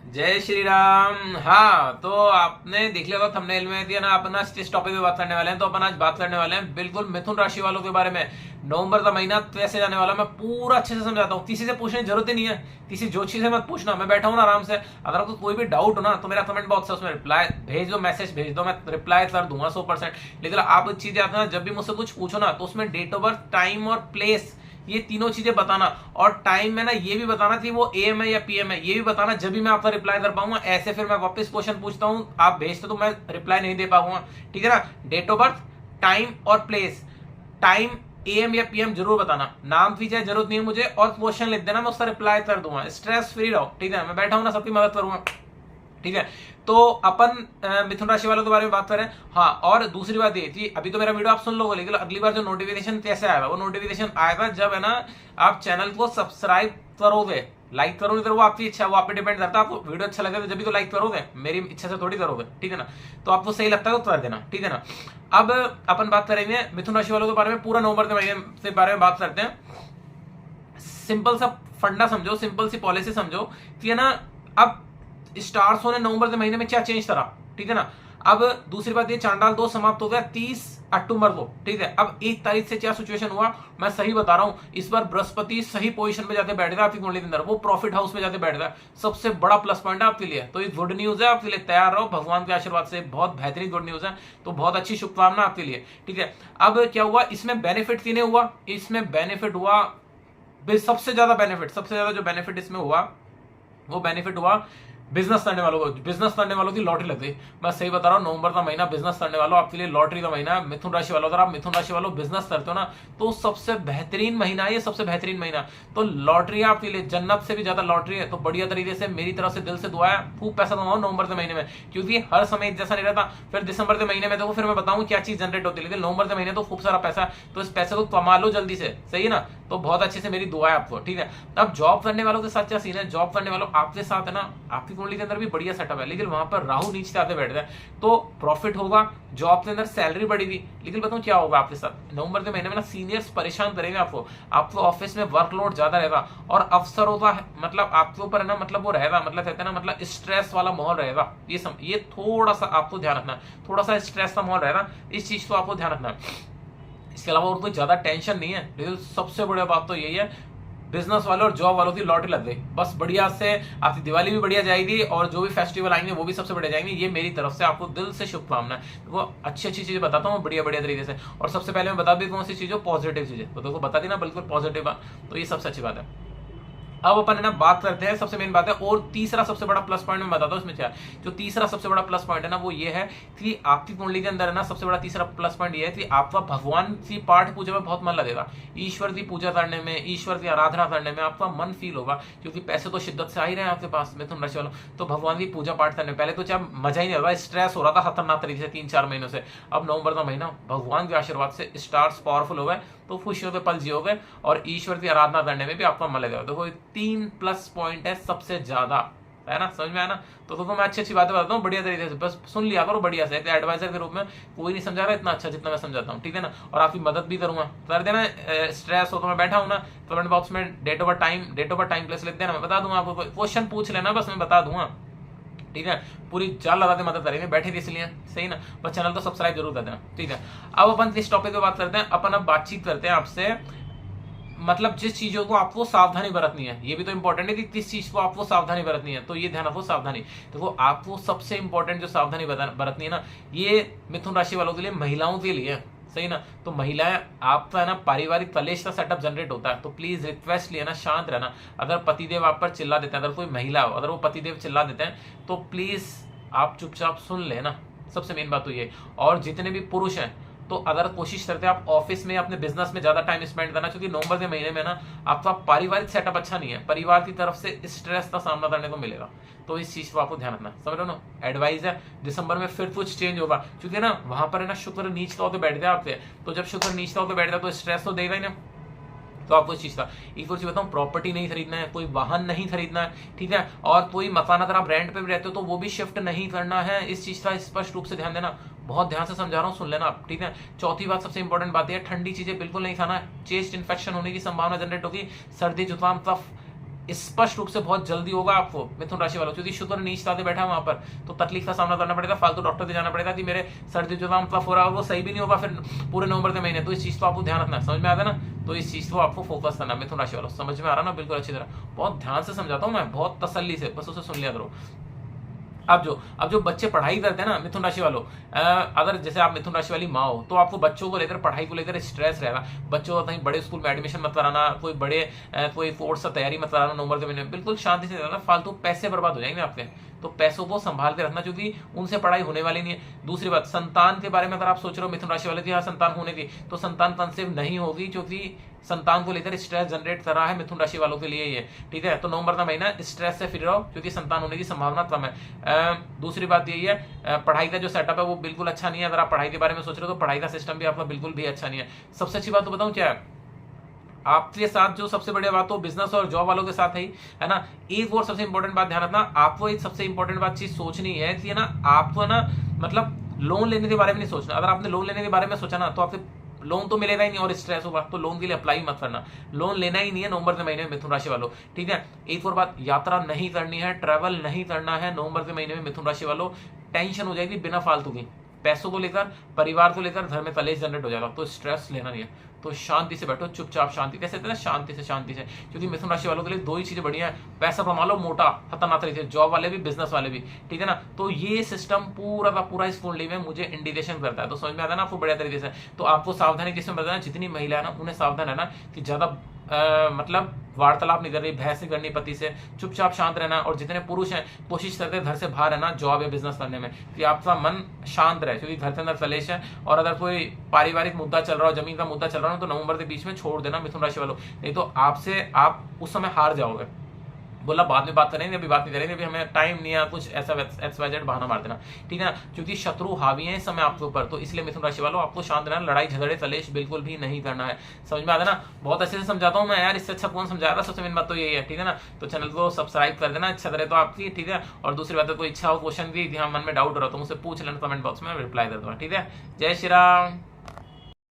जय श्री राम। हाँ, तो आपने देख लिया होगा थंबनेल में दिया ना, अपन आज इस टॉपिक पे बात करने वाले हैं। तो अपन आज बात करने वाले हैं बिल्कुल मिथुन राशि वालों के बारे में। नवंबर का महीना कैसे जाने वाला मैं पूरा अच्छे से समझाता हूँ। किसी से पूछने की जरूरत ही नहीं है, किसी ज्योतिषी से मत पूछना। मैं बैठा हूँ ना आराम से। अगर आपको कोई भी डाउट हो ना तो मेरा कमेंट बॉक्स है, उसमें रिप्लाई भेज दो, मैसेज भेज दो, मैं रिप्लाई कर दूंगा 100%। लेकिन आप चीजें आते ना, जब भी मुझसे कुछ पूछो ना तो उसमें डेट ऑफ बर्थ, टाइम और प्लेस, ये तीनों चीजें बताना। और टाइम में ना ये भी बताना कि वो एएम है या पीएम है, ये भी बताना, जब भी मैं आपका रिप्लाई कर पाऊंगा। ऐसे फिर मैं वापस क्वेश्चन पूछता हूं, आप भेजते तो मैं रिप्लाई नहीं दे पाऊंगा। ठीक है ना। डेट ऑफ बर्थ, टाइम और प्लेस। टाइम एएम या पीएम जरूर बताना, नाम की चाहे जरूरत नहीं है मुझे, और क्वेश्चन लिख देना, मैं उसका रिप्लाई कर दूंगा। स्ट्रेस फ्री रहो, ठीक है। मैं बैठा हूं ना, सबकी मदद करूंगा। ठीक है। तो अपन मिथुन राशि वालों के बारे में बात करें। हाँ, और दूसरी बात ये थी, अभी तो मेरा वीडियो आप सुन लोगे, लेकिन अगली बार जो नोटिफिकेशन कैसे आएगा, वो नोटिफिकेशन आएगा जब है ना आप चैनल को सब्सक्राइब करोगे। लाइक करोगे तो वो आपकी इच्छा, वो आप पे डिपेंड करता है। आपको वीडियो अच्छा लगे तो जब भी तो लाइक करोगे, मेरी इच्छा से थोड़ी करोगे। ठीक है ना। तो आपको सही लगता है तो कर देना। ठीक है ना। अब अपन बात करेंगे मिथुन राशि वालों के बारे में। पूरा नवंबर के महीने के बारे में बात करते हैं। सिंपल सा फंडा समझो, सिंपल सी पॉलिसी समझो कि है ना, अब स्टार्स होने नवंबर के महीने में क्या चेंज करा। ठीक है ना। अब दूसरी बात ये, चांडाल 2 समाप्त हो गया 30 अक्टूबर को। ठीक है। अब 1 तारीख से क्या सिचुएशन हुआ मैं सही बता रहा हूं। इस बार बृहस्पति सही पोजीशन में जाके बैठ गया आपकी कुंडली के अंदर, वो प्रॉफिट हाउस में जाके बैठ गया। सबसे बड़ा प्लस पॉइंट है आपके लिए। तो ये गुड न्यूज है आपके लिए, तैयार रहो भगवान के आशीर्वाद से। बहुत बेहतरीन गुड न्यूज है, तो बहुत अच्छी शुभकामना आपके लिए। ठीक है। अब क्या हुआ इसमें बेनिफिट किन्हें हुआ, इसमें बेनिफिट हुआ, सबसे ज्यादा जो बेनिफिट इसमें हुआ वो बेनिफिट हुआ बिजनेस करने वालों को। बिजनेस करने वालों की लॉटरी लग गई। मैं सही बता रहा हूँ, नवंबर का महीना बिजनेस करने वालों आपके लिए लॉटरी का महीना है। मिथुन राशि वालों, अगर आप मिथुन राशि वालों बिजनेस करते हो ना तो सबसे बेहतरीन महीना है ये, सबसे बेहतरीन महीना। तो लॉटरी आपके लिए जन्नत से भी ज्यादा लॉटरी है। तो बढ़िया तरीके से मेरी तरफ से दिल से दुआ है, खूब पैसा कमाओ नवंबर के महीने में, क्योंकि हर समय एक जैसा नहीं रहता। फिर दिसंबर के महीने में देखो, फिर मैं बताऊं क्या चीज जनरेट होती है, लेकिन नवंबर के महीने तो खूब सारा पैसा है। तो इस पैसे को कमा लो जल्दी से, सही है ना। तो बहुत अच्छे से मेरी दुआ है आपको। ठीक है। अब जॉब करने वालों के साथ क्या सीन है, जॉब करने वालों आपके साथ है ना, आपकी कुंडली के अंदर भी बढ़िया सेटअप है, लेकिन वहां पर राहु नीचे आते बैठ जाए तो प्रॉफिट होगा। जॉब के अंदर सैलरी बढ़ेगी, लेकिन बताऊं क्या होगा आपके साथ नवंबर के महीने में ना, सीनियर्स परेशान करेंगे आपको। आपको ऑफिस में वर्कलोड ज्यादा रहेगा और अवसरों का मतलब आपके ऊपर है ना, मतलब वो रहेगा, मतलब कहते हैं ना, मतलब स्ट्रेस वाला माहौल रहेगा। ये थोड़ा सा आपको ध्यान रखना है, थोड़ा सा स्ट्रेस का माहौल रहेगा, इस चीज को आपको ध्यान रखना है। इसके अलावा और कोई ज्यादा टेंशन नहीं है, लेकिन सबसे बड़ी बात तो यही है, बिजनेस वालों और जॉब वालों की लॉटरी लग गई। बस बढ़िया से आपकी दिवाली भी बढ़िया जाएगी और जो भी फेस्टिवल आएंगे वो भी सबसे बढ़िया जाएंगे। ये मेरी तरफ से आपको दिल से शुभकामनाएं। वो अच्छी अच्छी चीजें बताता हूँ बढ़िया बढ़िया तरीके से। और सबसे पहले मैं बता भी कौन सी चीजों, पॉजिटिव चीजें तो देखो बता दी ना, बिल्कुल पॉजिटिव है। तो ये सबसे अच्छी बात है। अब अपन है ना बात करते हैं, सबसे मेन बात है, और तीसरा सबसे बड़ा प्लस पॉइंट मैं बताता हूँ इसमें क्या है। जो तीसरा सबसे बड़ा प्लस पॉइंट है ना, वो ये है कि आपकी कुंडली के अंदर है ना, सबसे बड़ा तीसरा प्लस पॉइंट ये है कि आपका भगवान की पाठ पूजा में बहुत मन लगेगा। ईश्वर की पूजा करने में, ईश्वर की आराधना करने में आपका मन फील होगा, क्योंकि पैसे तो शिद्दत से आ ही रहे हैं आपके पास मिथुन राशि वालों। तो भगवान की पूजा पाठ करने पहले तो चाहे मजा ही नहीं होगा, स्ट्रेस हो रहा था खतरनाक तरीके से 3-4 महीनों से। अब नवंबर का महीना भगवान के आशीर्वाद से स्टार्स पावरफुल हो गए, तो खुशियों के पल जियोगे और ईश्वर की आराधना करने में भी आपका मन लगेगा। देखो 3 प्लस पॉइंट है सबसे ज्यादा, है ना, समझ में आया ना। तो देखो मैं अच्छी अच्छी बातें बताता हूँ बढ़िया तरीके से, बस सुन लिया करो बढ़िया से। एक एडवाइजर के रूप में कोई नहीं समझा रहा इतना अच्छा जितना मैं समझाता हूँ, ठीक है ना। और आपकी मदद भी करूंगा, कर देना। स्ट्रेस हो तो मैं बैठा हूँ ना, कमेंट बॉक्स में डेट ऑफ टाइम प्लेस लिख देना, मैं बता दूंगा आपको। क्वेश्चन पूछ लेना बस, मैं बता दूंगा। ठीक है। पूरी जान लगाते मदद करेंगे, बैठे थे इसलिए, सही ना। बस चैनल को सब्सक्राइब जरूर कर देना। ठीक है। अब अपन इस टॉपिक पे बात करते हैं। अपन अब बातचीत करते हैं आपसे, मतलब जिस चीजों को आपको सावधानी बरतनी है, ये भी तो इंपॉर्टेंट है कि किस चीज को आपको सावधानी बरतनी है। तो ये ध्यान रखो सावधानी। देखो आपको सबसे इंपॉर्टेंट जो सावधानी बरतनी है ना, ये मिथुन राशि वालों के लिए, महिलाओं के लिए, सही ना। तो महिलाएं, आपका है ना पारिवारिक कलेश का सेटअप जनरेट होता है, तो प्लीज रिक्वेस्ट लिया ना, शांत रहना। अगर पतिदेव आप पर चिल्ला देते हैं, अगर कोई महिला हो, अगर वो पतिदेव चिल्ला देते हैं, तो प्लीज आप चुपचाप सुन लेना। सबसे मेन बात तो ये। और जितने भी पुरुष हैं, तो अगर कोशिश करते हैं आप ऑफिस में, अपने बिजनेस में ज्यादा टाइम स्पेंड करना, क्योंकि नवंबर के महीने में ना आपका पारिवारिक सेटअप अच्छा नहीं है, परिवार की तरफ से स्ट्रेस का सामना करने को मिलेगा। तो इस चीज को आपको ध्यान रखना, समझ रहे हो ना। एडवाइस है, दिसंबर में फिर कुछ चेंज होगा, क्योंकि ना वहां पर है ना शुक्र नीच का होकर बैठ गया आपके। तो जब शुक्र नीच का होकर बैठ गया तो स्ट्रेस तो देगा ही ना। तो आपको इस चीज का एक और चीज बताऊं, प्रॉपर्टी नहीं खरीदना है, कोई वाहन नहीं खरीदना है, ठीक है। और कोई मकान अगर आप रेंट पे भी रहते हो तो वो भी शिफ्ट नहीं करना है। इस चीज का स्पष्ट रूप से ध्यान देना, बहुत ध्यान से समझा रहा हूँ, सुन लेना आप, ठीक है। चौथी बात, सबसे इंपॉर्टेंट बात है, ठंडी चीजें बिल्कुल नहीं खाना है। चेस्ट इन्फेक्शन होने की संभावना जनरेट होगी, सर्दी जुकाम कफ स्पष्ट रूप से बहुत जल्दी होगा आपको मिथुन राशि वालों, क्योंकि शुक्र नीच ताते बैठा है वहां पर, तो तकलीफ का सामना करना पड़ेगा, फालतू डॉक्टर पे जाना पड़ेगा कि मेरे सर्दी जुकाम कफ हो रहा है, वो सही भी नहीं होगा फिर पूरे नवंबर के महीने। तो इस चीज को आपको ध्यान रखना, समझ में आता है ना, तो इस चीज को आपको फोकस करना मिथुन राशि वालों, समझ में आ रहा ना बिल्कुल अच्छी तरह, बहुत ध्यान से समझाता हूँ मैं, बहुत तसल्ली से, बस उसे सुन लिया करो। अब जो बच्चे पढ़ाई करते हैं ना मिथुन राशि वालों, अगर जैसे आप मिथुन राशि वाली माँ हो तो आपको बच्चों को लेकर, पढ़ाई को लेकर स्ट्रेस रहेगा, बच्चों को कहीं बड़े स्कूल में एडमिशन मत कराना, कोई फोर्स से तैयारी मत कराना नवंबर के महीने में, बिल्कुल शांति से रहना, फालतू पैसे बर्बाद हो जाएंगे आपके, तो पैसों को संभाल के रखना, क्योंकि उनसे पढ़ाई होने वाली नहीं है। दूसरी बात, संतान के बारे में अगर आप सोच रहे हो मिथुन राशि वाले की हाँ संतान होने की, तो संतान कंसेप्ट नहीं होगी, क्योंकि संतान को लेकर स्ट्रेस जनरेट कर रहा है मिथुन राशि वालों के लिए ये, ठीक है। तो नवंबर का महीना स्ट्रेस से फ्री रहो, क्योंकि संतान होने की संभावना कम है। दूसरी बात यही है, पढ़ाई का जो सेटअप है वो बिल्कुल अच्छा नहीं है, अगर आप पढ़ाई के बारे में सोच रहे हो तो पढ़ाई का सिस्टम भी आपका बिल्कुल भी अच्छा नहीं है। सबसे अच्छी बात तो बताऊं क्या है, आपके साथ जो सबसे बढ़िया बात तो बिजनेस और जॉब वालों के साथ है ना। एक और सबसे इंपॉर्टेंट बात ध्यान रखना, आपको एक सबसे इंपॉर्टेंट बात चीज सोचनी है कि ना, आपको ना मतलब लोन लेने के बारे में नहीं सोचना। अगर आपने लोन लेने के बारे में सोचा ना तो आपके लोन तो मिलेगा ही नहीं और स्ट्रेस होगा, तो लोन के लिए अप्लाई मत करना, लोन लेना ही नहीं है नवंबर के महीने में मिथुन राशि वालों, ठीक है। एक और बात, यात्रा नहीं करनी है, ट्रैवल नहीं करना है नवंबर के महीने में मिथुन राशि वालों, टेंशन हो जाएगी बिना फालतू की, पैसों को लेकर, परिवार को लेकर घर में कलेश जनरेट हो जाएगा, तो स्ट्रेस लेना नहीं है। तो शांति से बैठो, चुपचाप, शांति कैसे कहते हैं ना, शांति से, क्योंकि मिथुन राशि वालों के लिए दो ही चीजें बढ़िया है, पैसा कमा लो मोटा खतरनाक तरीके से, जॉब वाले भी बिजनेस वाले भी, ठीक है ना। तो ये सिस्टम पूरा का पूरा इस कुंडली में मुझे इंडिकेशन करता है, तो समझ में आता है ना आपको बढ़िया तरीके से। तो आपको सावधानी किसमें बताना, जितनी महिला है ना उन्हें सावधान रहना कि ज्यादा मतलब वार्तालाप नहीं करनी, बहस नहीं करनी पति से, चुपचाप शांत रहना। और जितने पुरुष हैं कोशिश करते हैं घर से बाहर रहना जॉब या बिजनेस करने में, कि आपका मन शांत रहे, क्योंकि घर के अंदर कलेश है। और अगर कोई पारिवारिक मुद्दा चल रहा हो, जमीन का मुद्दा चल रहा हो, तो नवंबर के बीच में छोड़ देना मिथुन राशि वालों, नहीं तो आप उस समय हार जाओगे। बोला बाद में बात करेंगे, अभी बात नहीं करेंगे, अभी हमें टाइम नहीं है, कुछ ऐसा XYZ बहाना मार देना, ठीक है ना, क्योंकि शत्रु हावी है इस समय आपके ऊपर। तो इसलिए मिथुन राशि वालों आपको शांत रहना, लड़ाई झगड़े कलेश बिल्कुल भी नहीं करना है, समझ में आता है ना। बहुत अच्छे से समझाता हूँ मैं यार, इससे अच्छा कौन समझाएगा, सबसे मेन बात तो यही है, ठीक है ना। तो चैनल को सब्सक्राइब कर देना, अच्छा करे तो आपकी, ठीक है। और दूसरी बात है, कोई इच्छा हो क्वेश्चन की, ध्यान मन में डाउट हो रहा तो मुझसे पूछ लेना कमेंट बॉक्स में, रिप्लाई दे दूंगा, ठीक है। जय श्री राम।